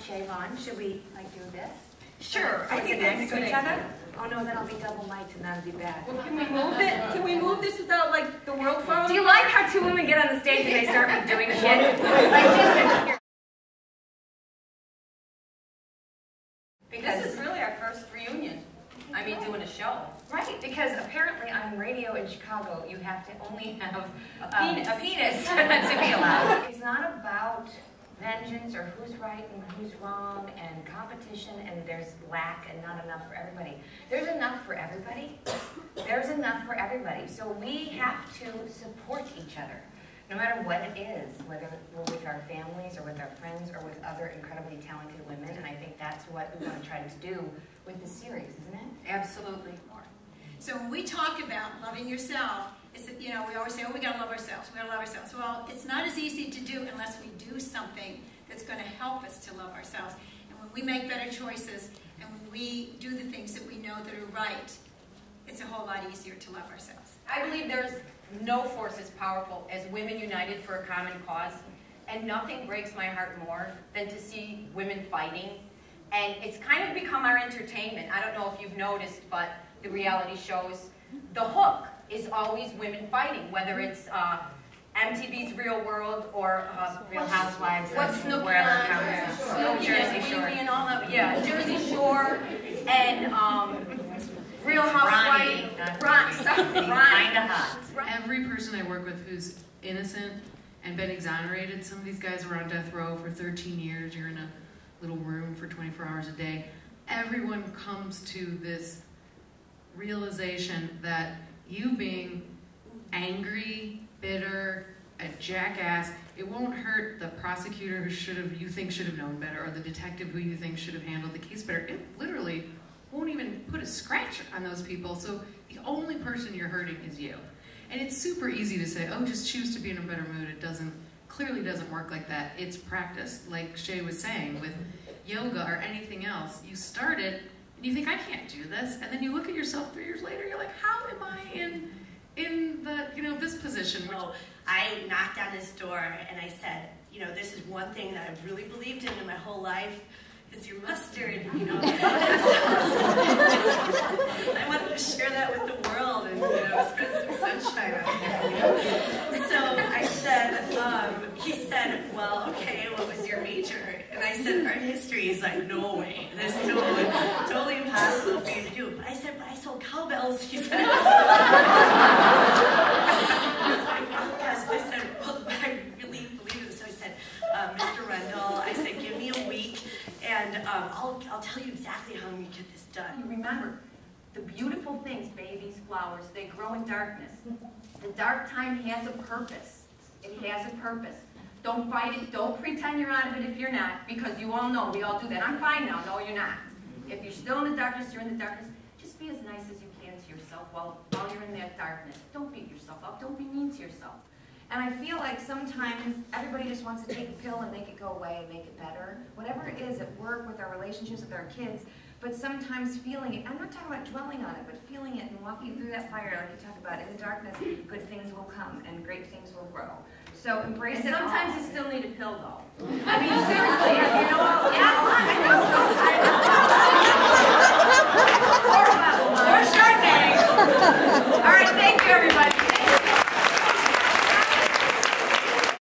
Shea Vaughn. Should we like do this? Sure. I think next to each other. Oh no, then I'll be double mic'd and that'll be bad. Well, can we move it? Can we move this without like the world phone? Do you like how two women get on the stage and they start doing shit? Like just because this is really our first reunion. I mean, doing a show. Right, because apparently on radio in Chicago, you have to only have a penis to be allowed. It's not about vengeance or who's right and who's wrong and competition and there's lack and not enough for everybody. There's enough for everybody. There's enough for everybody. So we have to support each other, no matter what it is, whether we're with our families or with our friends or with other incredibly talented women. And I think that's what we want to try to do with this series, isn't it? Absolutely. So when we talk about loving yourself, it's, you know, we always say, oh, we gotta love ourselves, we gotta love ourselves. Well, it's not as easy to do unless we do something that's gonna help us to love ourselves. And when we make better choices, and when we do the things that we know that are right, it's a whole lot easier to love ourselves. I believe there's no force as powerful as women united for a common cause. And nothing breaks my heart more than to see women fighting. And it's kind of become our entertainment. I don't know if you've noticed, but the reality shows, the hook is always women fighting, whether it's MTV's Real World or Real Housewives, wherever counts. Jersey Shore, and all that. Yeah, Jersey Shore and Real Housewives. Kinda hot. Every person I work with who's innocent and been exonerated, some of these guys were on death row for 13 years. You're in a little room for 24 hours a day. Everyone comes to this realization that you being angry, bitter, a jackass, it won't hurt the prosecutor who you think should have known better, or the detective who you think should have handled the case better. It literally won't even put a scratch on those people. So the only person you're hurting is you. And it's super easy to say, oh, just choose to be in a better mood. It clearly doesn't work like that. It's practice, like Shea was saying, with yoga or anything else. You start it, and you think, I can't do this, and then you look at yourself 3 years later, you're like, how am I in the, you know, this position? Well, I knocked on his door and I said, you know, this is one thing that I've really believed in my whole life, is your mustard, you know. I wanted to share that with the world and, you know, spread some sunshine out there, you know. So I said, he said, well, okay, what was your major? And I said, art history. He's like, no way, this is totally impossible for you to do. But I said, but I sold cowbells. He said, I said, well, I really believe in this. So I said, Mr. Rendell, I said, give me a week, and I'll tell you exactly how we get this done. You remember, the beautiful things, babies, flowers, they grow in darkness. The dark time has a purpose. It has a purpose. Don't fight it. Don't pretend you're out of it if you're not, because you all know, we all do that. I'm fine now. No, you're not. If you're still in the darkness, you're in the darkness. Just be as nice as you can to yourself while you're in that darkness. Don't beat yourself up. Don't be mean to yourself. And I feel like sometimes everybody just wants to take a pill and make it go away and make it better. Whatever it is at work, with our relationships with our kids, but sometimes feeling it, I'm not talking about dwelling on it, but feeling it and walking through that fire like you talk about. In the darkness, good things will come and great things will grow. So embrace it. Sometimes you still need a pill though. I mean, seriously, you know, yes, I know. Or Chardonnay. All right, thank you, everybody.